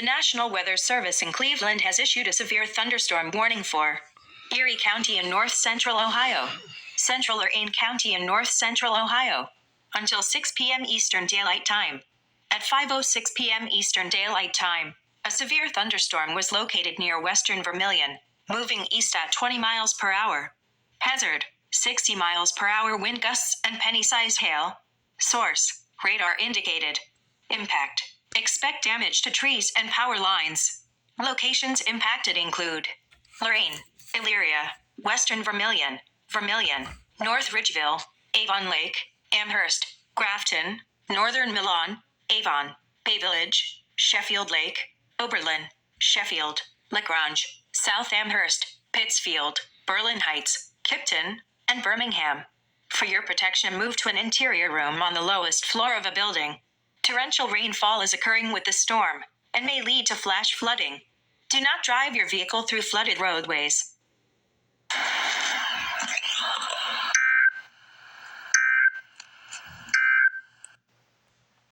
National Weather Service in Cleveland has issued a severe thunderstorm warning for Erie County in north-central Ohio, Central Lorain County in north-central Ohio, until 6 p.m. Eastern Daylight Time. At 5:06 p.m. Eastern Daylight Time, a severe thunderstorm was located near western Vermilion, moving east at 20 miles per hour. Hazard: 60 miles per hour wind gusts and penny-sized hail. Source: radar indicated. Impact: expect damage to trees and power lines. Locations impacted include Lorain, Elyria, Western Vermilion, North Ridgeville, Avon Lake, Amherst, Grafton, Northern Milan, Avon, Bay Village, Sheffield Lake, Oberlin, Sheffield, Lagrange, South Amherst, Pittsfield, Berlin Heights, Kipton, and Birmingham. For your protection, move to an interior room on the lowest floor of a building. Torrential rainfall is occurring with the storm and may lead to flash flooding. Do not drive your vehicle through flooded roadways.